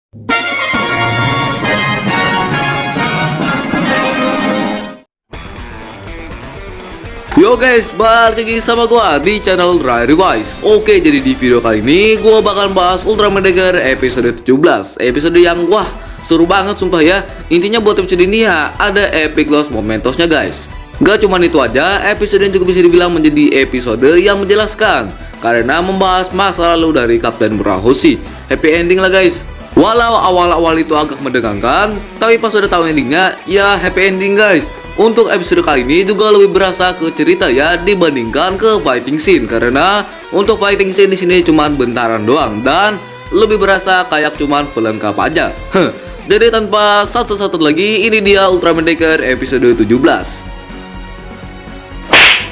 Yo guys, balik lagi sama gua di channel Rewise. Oke, jadi di video kali ini gua bakal bahas Ultraman Dagger episode 17. Episode yang wah, seru banget sumpah ya. Intinya buat episode ini ya ada epic loss momentosnya guys. Gak cuman itu aja, episode ini juga bisa dibilang menjadi episode yang menjelaskan karena membahas masa lalu dari Kapten Murahoshi. Happy ending lah guys. Walau awal-awal itu agak menegangkan, tapi pas udah tahu endingnya, ya happy ending guys. Untuk episode kali ini juga lebih berasa ke cerita ya dibandingkan ke fighting scene, karena untuk fighting scene di sini cuma bentaran doang dan lebih berasa kayak cuman pelengkap aja. Jadi tanpa satu-satu lagi, ini dia Ultraman Dagger episode 17.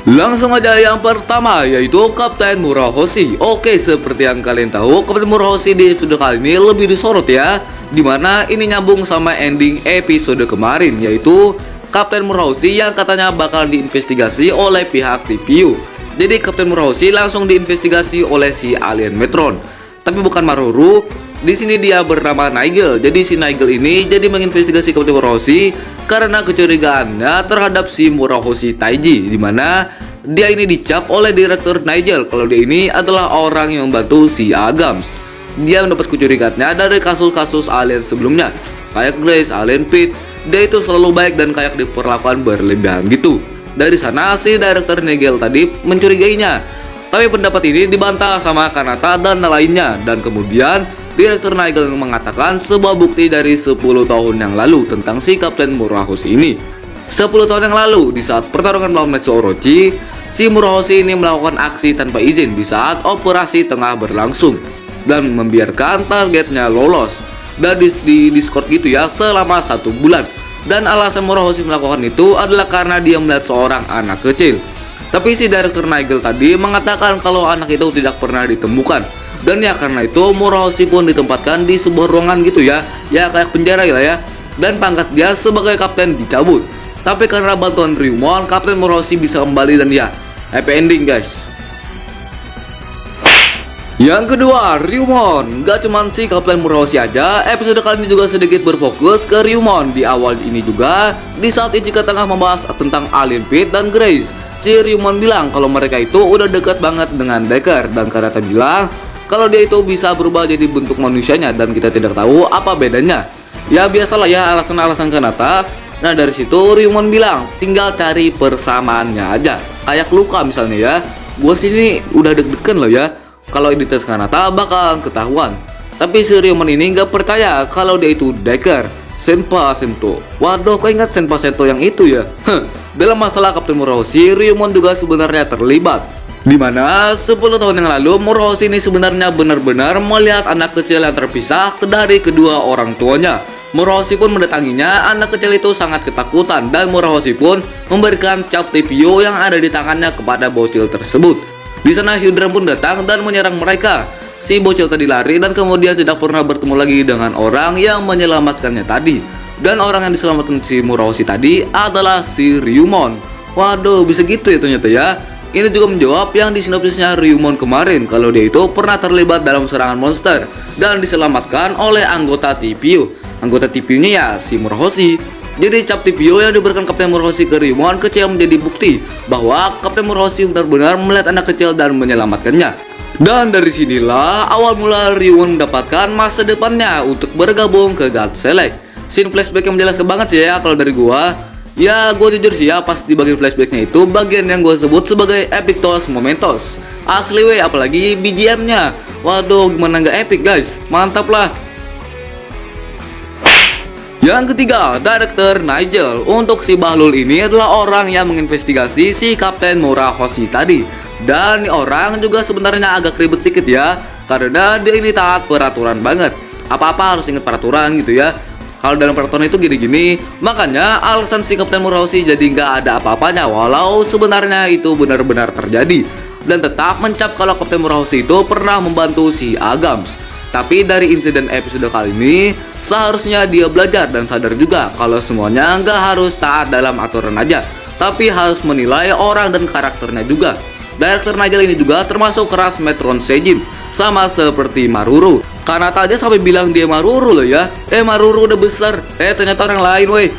Langsung aja yang pertama, yaitu Kapten Murahoshi. Oke, seperti yang kalian tahu, Kapten Murahoshi di episode kali ini lebih disorot ya, dimana ini nyambung sama ending episode kemarin, yaitu Kapten Murahoshi yang katanya bakal diinvestigasi oleh pihak TPU. Jadi Kapten Murahoshi langsung diinvestigasi oleh si alien Metron, tapi bukan Maruroshi. Di sini dia bernama Nigel. Jadi si Nigel ini jadi menginvestigasi Kapten Murahoshi karena kecurigaannya terhadap si Murahoshi Taiji, dimana dia ini dicap oleh direktur Nigel kalau dia ini adalah orang yang membantu si Agams. Dia mendapat kecurigaannya dari kasus-kasus alien sebelumnya, kayak Grace, Alien Pit. Dia itu selalu baik dan kayak diperlakukan berlebihan gitu. Dari sana si direktur Nigel tadi mencurigainya, tapi pendapat ini dibantah sama Kanata dan lainnya. Dan kemudian direktur Nigel mengatakan sebuah bukti dari 10 tahun yang lalu tentang si Kapten Murahoshi ini. 10 tahun yang lalu, di saat pertarungan melawan Metsu Orochi, si Murahoshi ini melakukan aksi tanpa izin di saat operasi tengah berlangsung dan membiarkan targetnya lolos dan di Discord gitu ya selama 1 bulan. Dan alasan Murahoshi melakukan itu adalah karena dia melihat seorang anak kecil. Tapi si direktur Nigel tadi mengatakan kalau anak itu tidak pernah ditemukan. Dan ya karena itu Murahoshi pun ditempatkan di sebuah ruangan gitu ya, ya kayak penjara lah ya. Dan pangkat dia sebagai kapten dicabut. Tapi karena bantuan Ryumon, Kapten Murahoshi bisa kembali dan ya happy ending guys. Yang kedua, Ryumon. Gak cuman si Kapten Murahoshi aja, episode kali ini juga sedikit berfokus ke Ryumon. Di awal ini juga, di saat Ichika tengah membahas tentang Alien Pit dan Grace, si Ryumon bilang kalau mereka itu udah dekat banget dengan Dagger. Dan Kanata bilang kalau dia itu bisa berubah jadi bentuk manusianya dan kita tidak tahu apa bedanya. Ya biasalah ya alasan-alasan Kanata. Nah dari situ Ryumon bilang tinggal cari persamaannya aja. Kayak luka misalnya ya, gua sini udah deg-degan loh ya. Kalau ini tes Kanata bakal ketahuan. Tapi si Ryumon ini nggak percaya kalau dia itu Dagger Senpa Sento. Waduh, kok ingat Senpa Sento yang itu ya? Dalam masalah Kapten Murahoshi, Ryumon juga sebenarnya terlibat. Dimana 10 tahun yang lalu Murahoshi ini sebenarnya benar-benar melihat anak kecil yang terpisah dari kedua orang tuanya. Murahoshi pun mendatanginya, anak kecil itu sangat ketakutan dan Murahoshi pun memberikan cap TPU yang ada di tangannya kepada bocil tersebut. Di sana Hyudran pun datang dan menyerang mereka. Si bocil tadi lari dan kemudian tidak pernah bertemu lagi dengan orang yang menyelamatkannya tadi. Dan orang yang diselamatkan si Murahoshi tadi adalah si Ryumon. Waduh, bisa gitu ya ternyata ya. Ini juga menjawab yang di sinopsisnya Ryumon kemarin kalau dia itu pernah terlibat dalam serangan monster dan diselamatkan oleh anggota TPU. Anggota TPU-nya ya si Murahoshi. Jadi cap TPU yang diberikan Kapten Murahoshi ke Ryumon kecil menjadi bukti bahwa Kapten Murahoshi benar-benar melihat anak kecil dan menyelamatkannya. Dan dari sinilah awal mula Ryumon mendapatkan masa depannya untuk bergabung ke God Select. Scene flashback yang menjelaskan banget sih ya kalau dari gua. Ya gua jujur sih ya, pas di bagian flashbacknya itu bagian yang gua sebut sebagai epic loss momentos. Asli weh, apalagi BGM-nya. Waduh, gimana nggak epic guys, mantap lah. Yang ketiga, Director Nigel. Untuk si Bahlul ini adalah orang yang menginvestigasi si Kapten Murahoshi tadi. Dan orang juga sebenarnya agak ribet sedikit ya, karena dia ini taat peraturan banget. Apa-apa harus ingat peraturan gitu ya. Kalau dalam peraturan itu gini-gini, makanya alasan si Kapten Murahoshi jadi nggak ada apa-apanya, walau sebenarnya itu benar-benar terjadi. Dan tetap mencap kalau Kapten Murahoshi itu pernah membantu si Agams. Tapi dari insiden episode kali ini, seharusnya dia belajar dan sadar juga kalau semuanya nggak harus taat dalam aturan aja, tapi harus menilai orang dan karakternya juga. Director Nigel ini juga termasuk keras Metron Seijin, sama seperti Maruru. Karena tadi sampai bilang dia Maruru loh ya. Maruru udah besar. Ternyata orang lain woi.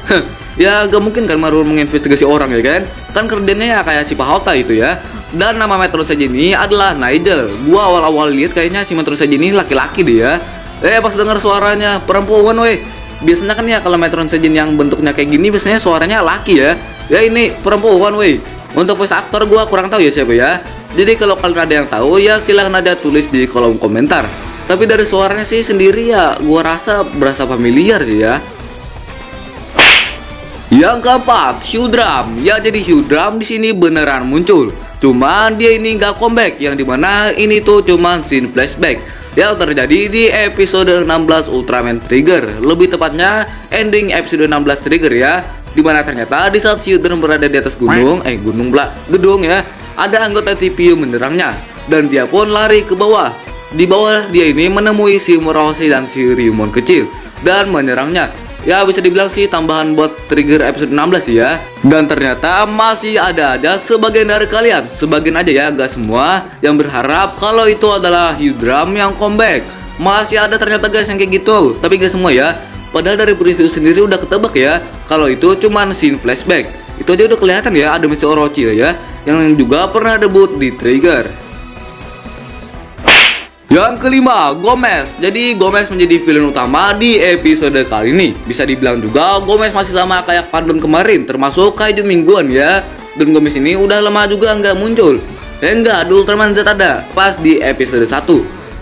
Ya gak mungkin kan Maruru menginvestigasi orang ya kan. Kan kerjanya ya kayak si Pahota itu ya. Dan nama Metro saja ini adalah Nigel. Gua awal-awal lihat kayaknya si Metro saja ini laki-laki dia. Pas dengar suaranya perempuan woi. Biasanya kan ya kalau Metro saja yang bentuknya kayak gini biasanya suaranya laki ya. Ya ini perempuan woi. Untuk voice actor gua kurang tahu ya siapa ya. Jadi kalau kalian ada yang tahu ya silahkan aja tulis di kolom komentar. Tapi dari suaranya sih sendiri ya gua rasa berasa familiar sih ya. Yang keempat, Hugh Drum. Ya jadi Hugh Drum di sini beneran muncul. Cuman dia ini nggak comeback, yang dimana ini tuh cuman scene flashback yang terjadi di episode 16 Ultraman Trigger. Lebih tepatnya ending episode 16 Trigger ya. Dimana ternyata di saat Hugh Drum berada di atas gedung ya, ada anggota TPU menyerangnya dan dia pun lari ke bawah. Di bawah dia ini menemui si Murahosei dan si Ryumon kecil dan menyerangnya. Ya bisa dibilang sih tambahan buat Trigger episode 16 ya. Dan ternyata masih ada aja sebagian dari kalian, sebagian aja ya, gak semua, yang berharap kalau itu adalah Hugh Drum yang comeback. Masih ada ternyata guys yang kayak gitu, tapi gak semua ya. Padahal dari preview sendiri udah ketebak ya kalau itu cuman scene flashback. Itu aja udah kelihatan ya, ada Mitsuo Orochi ya, yang juga pernah debut di Trigger. Yang kelima, Gomez. Jadi Gomez menjadi villain utama di episode kali ini. Bisa dibilang juga Gomez masih sama kayak Pandon kemarin, termasuk kaiju mingguan ya. Dan Gomez ini udah lama juga nggak muncul. Enggak, di Ultraman Z ada pas di episode 1.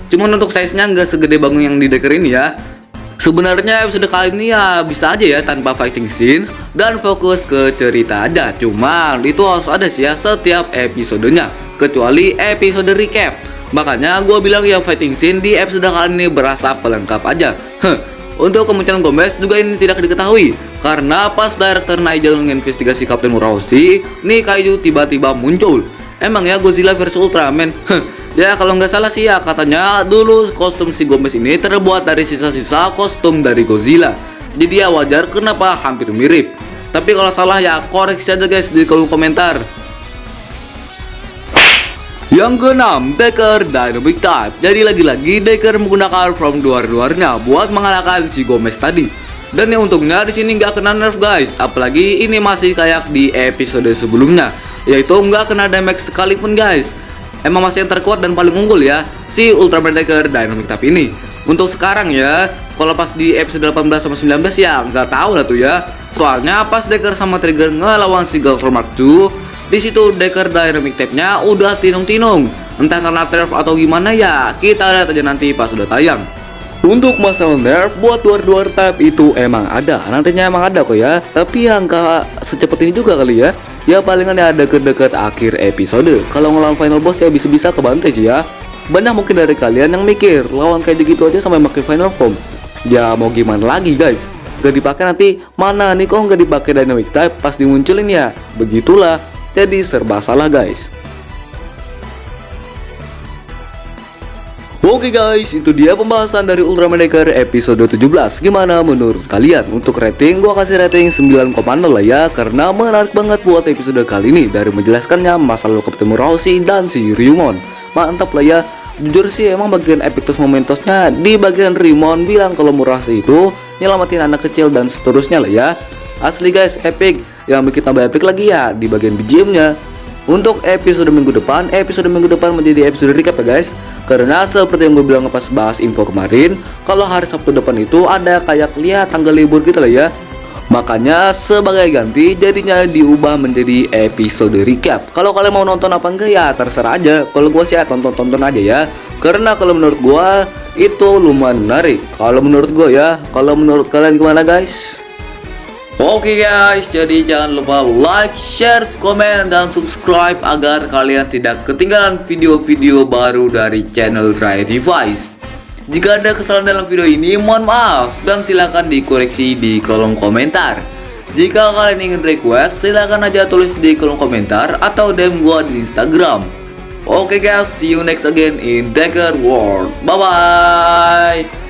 Cuman untuk size-nya nggak segede bangun yang di Decker ini ya. Sebenarnya episode kali ini ya bisa aja ya tanpa fighting scene dan fokus ke cerita aja. Cuman itu harus ada sih ya setiap episodenya, kecuali episode recap. Makanya gue bilang ya fighting scene di episode kali ini berasa pelengkap aja. Untuk kemunculan Gomez juga ini tidak diketahui karena pas director Nigel menginvestigasi Kapten Murahosei, nih kaiju tiba-tiba muncul. Emang ya Godzilla vs Ultraman? Ya kalau nggak salah sih ya katanya dulu kostum si Gomez ini terbuat dari sisa-sisa kostum dari Godzilla. Jadi ya wajar kenapa hampir mirip. Tapi kalau salah ya koreksi aja guys di kolom komentar. Yang keenam, Decker Dynamic Type. Jadi lagi-lagi Decker menggunakan form luar-luarnya buat mengalahkan si Gomez tadi. Dan yang untungnya di sini nggak kena nerf guys. Apalagi ini masih kayak di episode sebelumnya, yaitu nggak kena damage sekalipun guys. Emang masih yang terkuat dan paling unggul ya si Ultraman Decker Dynamic Type ini. Untuk sekarang ya, kalau pas di episode 18 sama 19 ya nggak tahu lah tuh ya. Soalnya pas Decker sama Trigger ngelawan si Galvatron Mark II, di situ Decker Dynamic Type-nya udah tinung-tinung. Entah karena nerf atau gimana ya, kita lihat aja nanti pas udah tayang. Untuk masalah nerf buat luar type itu emang ada, nantinya emang ada kok ya. Tapi yang nggak secepat ini juga kali ya. Ya palingan ya ada deket akhir episode. Kalau ngelawan final boss ya bisa-bisa kebantai sih ya. Banyak mungkin dari kalian yang mikir lawan kayak gitu aja sampai pakai final form. Ya mau gimana lagi guys? Gak dipakai nanti mana nih kok nggak dipakai Dynamic Type pas dimunculin ya? Begitulah. Jadi serba salah guys. Oke guys, itu dia pembahasan dari Ultraman Decker episode 17. Gimana menurut kalian? Untuk rating, gua kasih rating 9,0 lah ya. Karena menarik banget buat episode kali ini. Dari menjelaskannya masa lalu Kapten Murahosei dan si Ryumon. Mantap lah ya. Jujur sih emang bagian epictus momentosnya di bagian Ryumon bilang kalau Murahosei itu nyelamatin anak kecil dan seterusnya lah ya. Asli guys, epic. Yang bikin tambah epic lagi ya di bagian BGM-nya. Untuk episode minggu depan menjadi episode recap ya guys. Karena seperti yang gue bilang pas bahas info kemarin, kalau hari Sabtu depan itu ada kayak lihat tanggal libur gitu lah ya. Makanya sebagai ganti jadinya diubah menjadi episode recap. Kalau kalian mau nonton apa enggak ya terserah aja. Kalau gue sih ya tonton aja ya. Karena kalau menurut gue itu lumayan menarik. Kalau menurut gue ya, kalau menurut kalian gimana guys? Oke guys, jadi jangan lupa like, share, komen, dan subscribe agar kalian tidak ketinggalan video-video baru dari channel Dry Device. Jika ada kesalahan dalam video ini, mohon maaf dan silahkan dikoreksi di kolom komentar. Jika kalian ingin request, silahkan aja tulis di kolom komentar atau DM gua di Instagram. Oke guys, see you next again in Decker World. Bye bye.